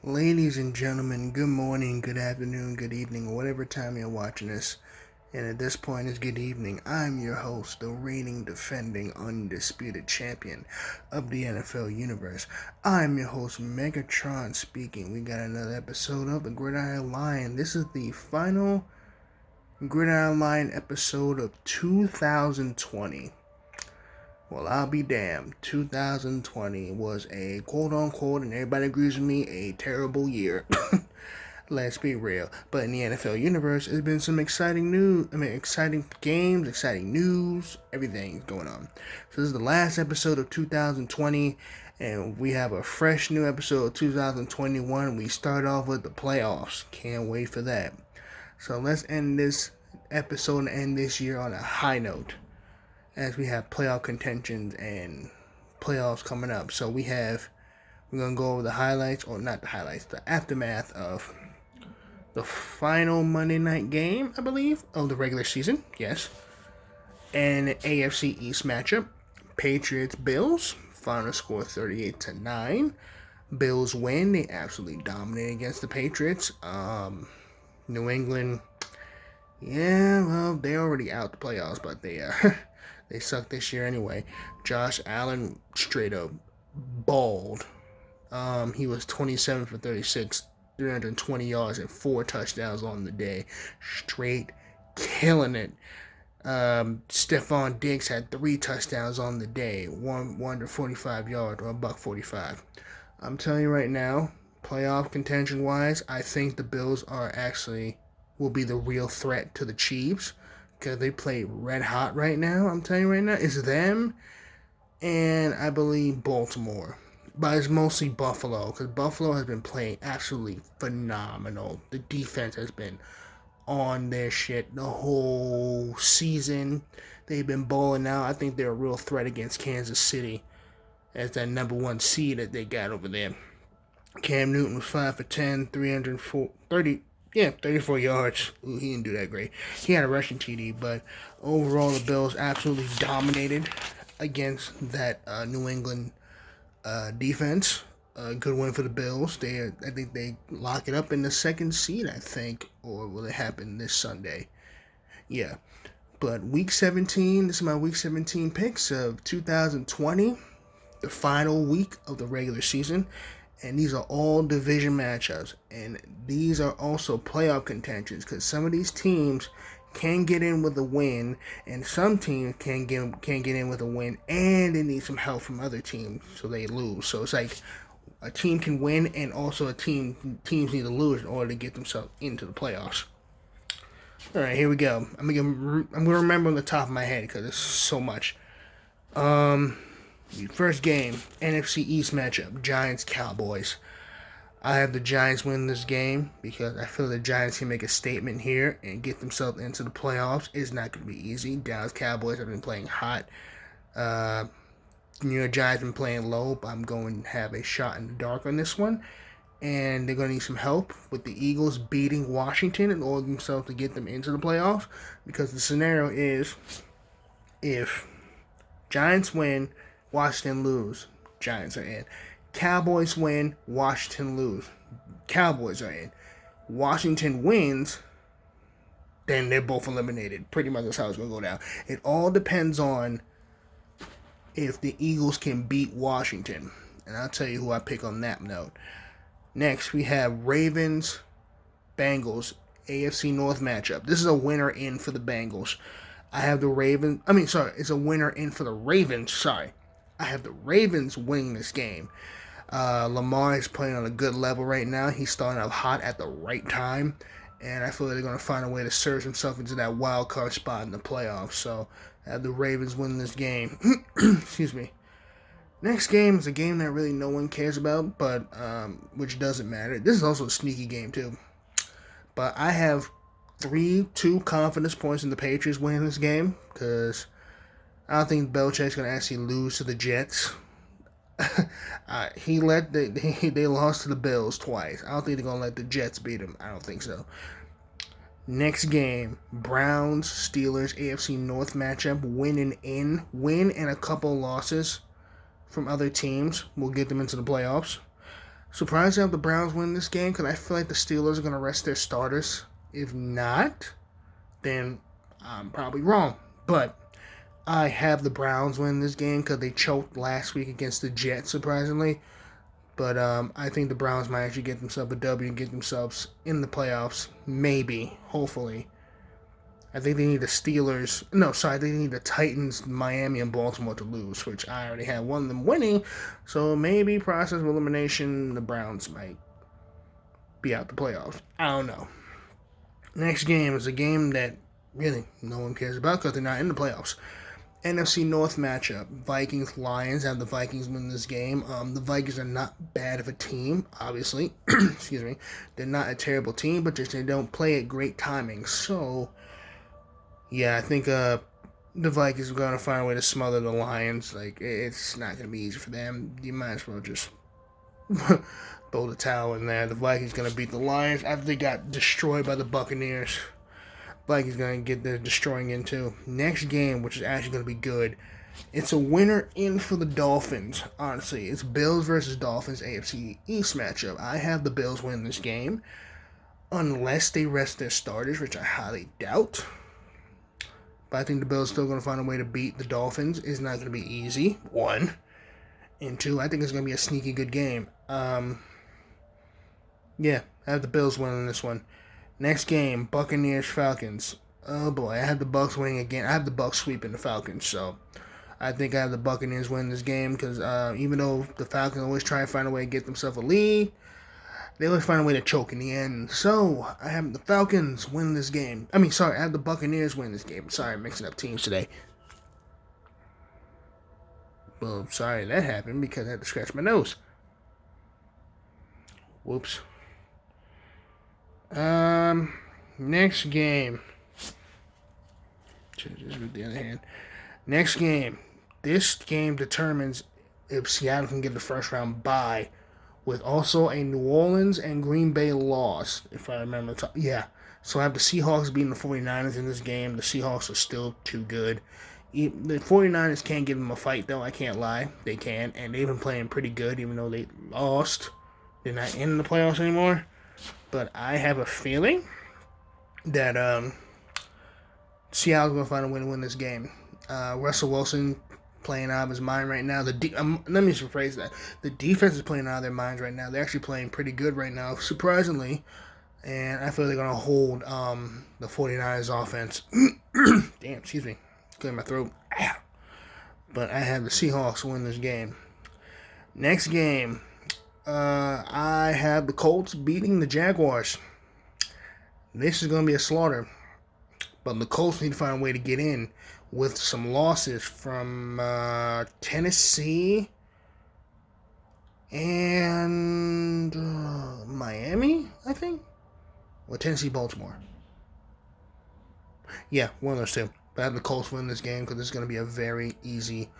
Ladies and gentlemen, good morning, good afternoon, good evening, or whatever time you're watching this. And at this point, it's good evening. I'm your host, the reigning, defending, undisputed champion of the NFL universe. I'm your host, Megatron, speaking. We got another episode of the Gridiron Lion. This is the final Gridiron Lion episode of 2020. Well, I'll be damned. 2020 was a quote unquote, and everybody agrees with me, a terrible year. Let's be real. But in the NFL universe, there's been some exciting news. Exciting games, exciting news, everything's going on. So this is the last episode of 2020, and we have a fresh new episode of 2021. We start off with the playoffs. Can't wait for that. So let's end this episode and end this year on a high note, as we have playoff contentions and playoffs coming up. So we're going to go over the highlights, or not the highlights, the aftermath of the final Monday night game, I believe, of the regular season. Yes. And an AFC East matchup. Patriots-Bills. Final score 38-9. Bills win. They absolutely dominate against the Patriots. New England, yeah, well, they're already out the playoffs, but they suck this year anyway. Josh Allen straight up balled. He was 27 for 36, 320 yards, and 4 touchdowns on the day. Straight killing it. Stephon Diggs had 3 touchdowns on the day. One to 45 yards, or a $1.45. I'm telling you right now, playoff contention wise, I think the Bills will be the real threat to the Chiefs, because they play red hot right now. I'm telling you right now, it's them and I believe Baltimore. But it's mostly Buffalo, because Buffalo has been playing absolutely phenomenal. The defense has been on their shit the whole season. They've been balling out. I think they're a real threat against Kansas City as that number 1 seed that they got over there. Cam Newton was 5 for 10, 34 yards. Ooh, he didn't do that great. He had a rushing TD, but overall the Bills absolutely dominated against that New England defense. Good win for the Bills. I think they lock it up in the 2nd seed, I think, or will it happen this Sunday? Yeah. But Week 17, this is my Week 17 picks of 2020, the final week of the regular season. And these are all division matchups. And these are also playoff contentions, because some of these teams can get in with a win, and some teams can't get in with a win, and they need some help from other teams, so they lose. So it's like a team can win, and also teams need to lose in order to get themselves into the playoffs. All right, here we go. I'm gonna remember on the top of my head, because it's so much. First game, NFC East matchup, Giants-Cowboys. I have the Giants win this game, because I feel the Giants can make a statement here and get themselves into the playoffs. It's not going to be easy. Dallas Cowboys have been playing hot. New York Giants have been playing low, but I'm going to have a shot in the dark on this one. And they're going to need some help with the Eagles beating Washington in order themselves to get them into the playoffs, because the scenario is, if Giants win, Washington lose, Giants are in. Cowboys win, Washington lose, Cowboys are in. Washington wins, then they're both eliminated. Pretty much that's how it's going to go down. It all depends on if the Eagles can beat Washington. And I'll tell you who I pick on that note. Next, we have Ravens-Bengals, AFC North matchup. This is a winner in for the Bengals. It's a winner in for the Ravens. I have the Ravens winning this game. Lamar is playing on a good level right now. He's starting out hot at the right time, and I feel like they're going to find a way to surge himself into that wild card spot in the playoffs. So I have the Ravens winning this game. Excuse me. Next game is a game that really no one cares about, but which doesn't matter. This is also a sneaky game too. But I have 2 confidence points in the Patriots winning this game, because I don't think Belichick's going to actually lose to the Jets. They lost to the Bills twice. I don't think they're going to let the Jets beat them. I don't think so. Next game, Browns-Steelers AFC North matchup. Win and a couple losses from other teams will get them into the playoffs. Surprised to have the Browns win this game because I feel like the Steelers are going to rest their starters. If not, then I'm probably wrong. But I have the Browns win this game because they choked last week against the Jets, surprisingly. But I think the Browns might actually get themselves a W and get themselves in the playoffs. Maybe. Hopefully. I think they need the Steelers. No, sorry. They need the Titans, Miami, and Baltimore to lose, which I already had one of them winning. So maybe process of elimination, the Browns might be out the playoffs. I don't know. Next game is a game that really no one cares about because they're not in the playoffs. NFC North matchup. Vikings-Lions. Have the Vikings win this game. The Vikings are not bad of a team, obviously. Excuse me. They're not a terrible team, but just they don't play at great timing. So, yeah, I think the Vikings are going to find a way to smother the Lions. Like, it's not going to be easy for them. You might as well just throw the towel in there. The Vikings going to beat the Lions after they got destroyed by the Buccaneers. Vikings going to get their destroying into. Next game, which is actually going to be good. It's a winner in for the Dolphins, honestly. It's Bills versus Dolphins AFC East matchup. I have the Bills win this game. Unless they rest their starters, which I highly doubt. But I think the Bills are still going to find a way to beat the Dolphins. It's not going to be easy, one. And two, I think it's going to be a sneaky good game. Yeah, I have the Bills winning this one. Next game, Buccaneers-Falcons. Oh boy, I have the Bucs winning again. I have the Bucs sweeping the Falcons, so I think I have the Buccaneers winning this game because even though the Falcons always try to find a way to get themselves a lead, they always find a way to choke in the end. So I have the Falcons win this game. I have the Buccaneers win this game. Sorry, I'm mixing up teams today. Well, sorry that happened because I had to scratch my nose. Whoops. Next game. Just with the other hand. Next game. This game determines if Seattle can get the first round bye, with also a New Orleans and Green Bay loss, if I remember. Yeah. So I have the Seahawks beating the 49ers in this game. The Seahawks are still too good. The 49ers can't give them a fight, though. I can't lie. They can. And they've been playing pretty good, even though they lost. They're not in the playoffs anymore. But I have a feeling that Seattle's going to find a way to win this game. Russell Wilson playing out of his mind right now. Let me just rephrase that. The defense is playing out of their minds right now. They're actually playing pretty good right now, surprisingly. And I feel they're going to hold the 49ers offense. Damn, excuse me. Clear my throat. But I have the Seahawks win this game. Next game. I have the Colts beating the Jaguars. This is going to be a slaughter. But the Colts need to find a way to get in with some losses from Tennessee and Miami, I think. Or Tennessee, Baltimore. Yeah, one of those two. But I have the Colts win this game because this is going to be a very easy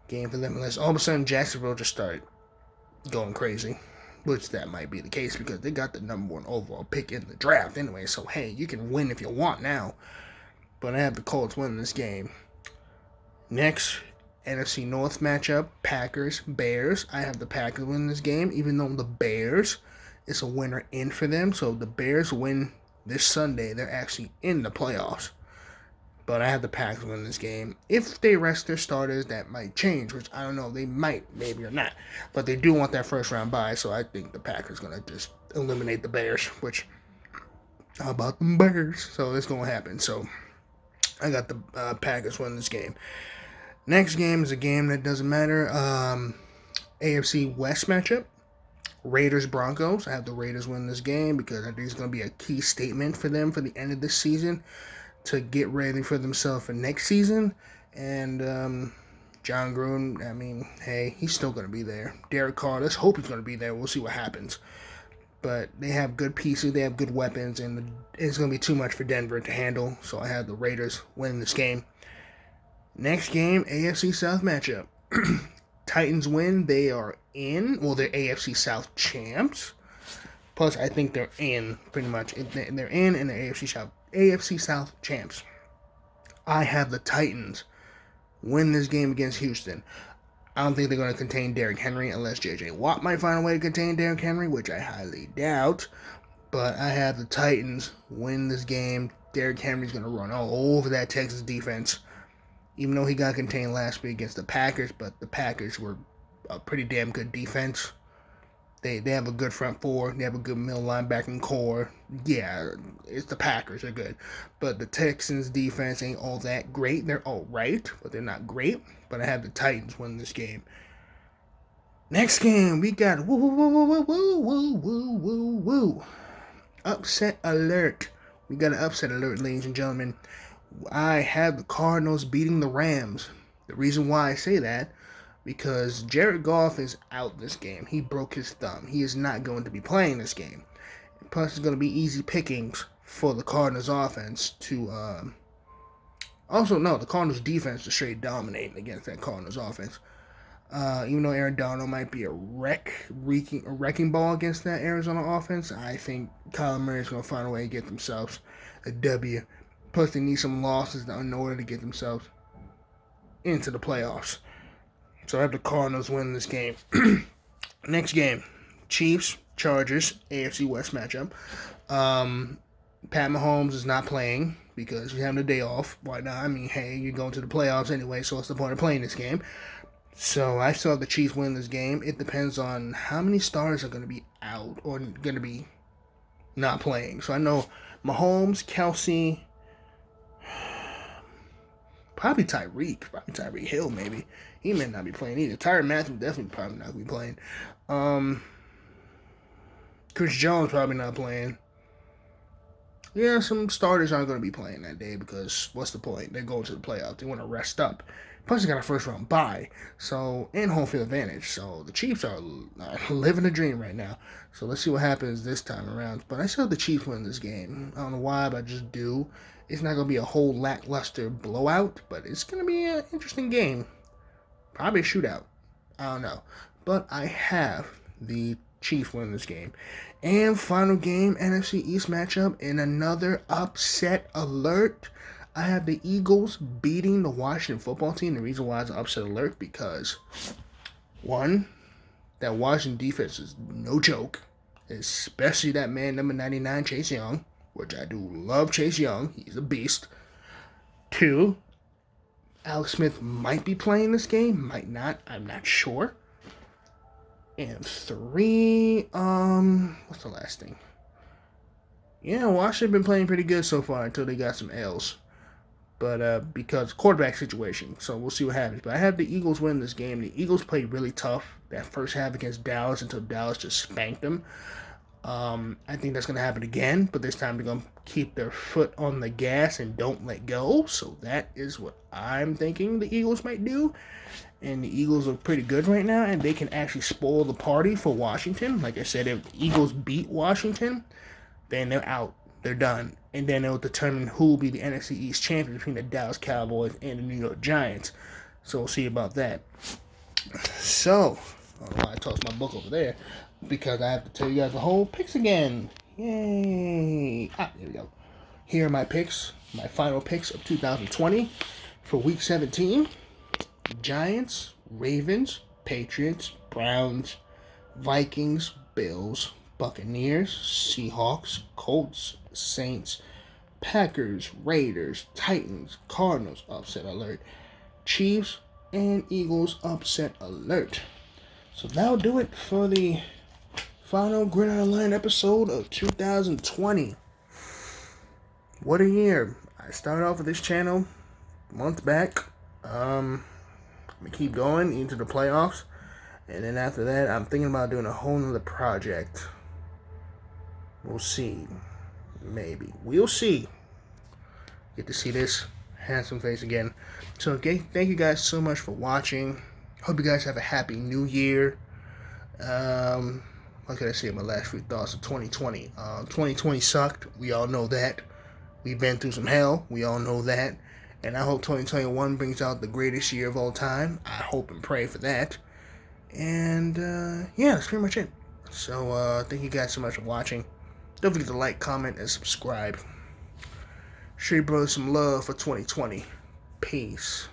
game for them. Unless all of a sudden Jacksonville just started going crazy, which that might be the case because they got the number one overall pick in the draft anyway. So hey, you can win if you want now. But I have the Colts winning this game. Next, NFC North matchup: Packers Bears. I have the Packers winning this game, even though the Bears is a winner in for them. So if the Bears win this Sunday, they're actually in the playoffs. But I have the Packers win this game. If they rest their starters, that might change, which I don't know. They might, maybe or not. But they do want that first round bye, so I think the Packers going to just eliminate the Bears, which, how about them Bears? So it's going to happen. So I got the Packers win this game. Next game is a game that doesn't matter. AFC West matchup. Raiders-Broncos. I have the Raiders win this game because I think it's going to be a key statement for them for the end of this season to get ready for themselves for next season. And John Gruden, hey, he's still going to be there. Derek Carr, let's hope he's going to be there. We'll see what happens. But they have good pieces. They have good weapons. And it's going to be too much for Denver to handle. So I have the Raiders winning this game. Next game, AFC South matchup. Titans win. They are in. Well, they're AFC South champs. Plus, I think they're in, pretty much. They're in and they're AFC South champs. I have the Titans win this game against Houston. I don't think they're going to contain Derrick Henry unless J.J. Watt might find a way to contain Derrick Henry, which I highly doubt. But I have the Titans win this game. Derrick Henry's going to run all over that Texas defense, even though he got contained last week against the Packers. But the Packers were a pretty damn good defense. They have a good front four. They have a good middle linebacking core. Yeah, it's the Packers. They're good. But the Texans' defense ain't all that great. They're all right, but they're not great. But I have the Titans win this game. Next game, we got upset alert. We got an upset alert, ladies and gentlemen. I have the Cardinals beating the Rams. The reason why I say that, because Jared Goff is out this game. He broke his thumb. He is not going to be playing this game. Plus, it's going to be easy pickings for the Cardinals offense to... the Cardinals defense to straight dominate against that Cardinals offense. Even though Aaron Donald might be a wrecking ball against that Arizona offense, I think Kyler Murray is going to find a way to get themselves a W. Plus, they need some losses in order to get themselves into the playoffs. So I have the Cardinals win this game. Next game, Chiefs, Chargers, AFC West matchup. Pat Mahomes is not playing because he's having a day off. Why not? I mean, hey, you're going to the playoffs anyway, so what's the point of playing this game? So I saw the Chiefs win this game. It depends on how many stars are going to be out or going to be not playing. So I know Mahomes, Kelsey, probably Tyreek Hill maybe. He may not be playing either. Tyrann Mathieu definitely probably not going to be playing. Chris Jones probably not playing. Yeah, some starters aren't going to be playing that day because what's the point? They're going to the playoffs. They want to rest up. Plus, they got a first-round bye, and home field advantage. So the Chiefs are living a dream right now. So let's see what happens this time around. But I saw the Chiefs win this game. I don't know why, but I just do. It's not going to be a whole lackluster blowout, but it's going to be an interesting game. Probably a shootout. I don't know. But I have the Chiefs win this game. And final game, NFC East matchup, in another upset alert. I have the Eagles beating the Washington football team. The reason why it's an upset alert because, one, that Washington defense is no joke, especially that man, number 99, Chase Young, which I do love Chase Young. He's a beast. Two, Alex Smith might be playing this game, might not. I'm not sure. And three, what's the last thing? Yeah, Washington been playing pretty good so far until they got some L's. But because quarterback situation, so we'll see what happens. But I have the Eagles win this game. The Eagles played really tough that first half against Dallas until Dallas just spanked them. I think that's going to happen again, but this time they're going to keep their foot on the gas and don't let go. So that is what I'm thinking the Eagles might do. And the Eagles are pretty good right now, and they can actually spoil the party for Washington. Like I said, if the Eagles beat Washington, then they're out. They're done. And then it'll determine who will be the NFC East champion between the Dallas Cowboys and the New York Giants. So we'll see about that. So, I don't know why I tossed my book over there. Because I have to tell you guys the whole picks again. Yay! There we go. Here are my picks. My final picks of 2020 for Week 17. Giants, Ravens, Patriots, Browns, Vikings, Bills, Buccaneers, Seahawks, Colts, Saints, Packers, Raiders, Titans, Cardinals, upset alert, Chiefs, and Eagles, upset alert. So that'll do it for the final Gridiron Lion episode of 2020. What a year. I started off with this channel a month back. I'm going to keep going into the playoffs. And then after that, I'm thinking about doing a whole nother project. We'll see. Maybe. We'll see. Get to see this handsome face again. So, okay, thank you guys so much for watching. Hope you guys have a happy new year. What can I say? My last few thoughts of 2020. 2020 sucked. We all know that. We've been through some hell. We all know that. And I hope 2021 brings out the greatest year of all time. I hope and pray for that. And, yeah, that's pretty much it. So, thank you guys so much for watching. Don't forget to like, comment, and subscribe. Show your brothers some love for 2020. Peace.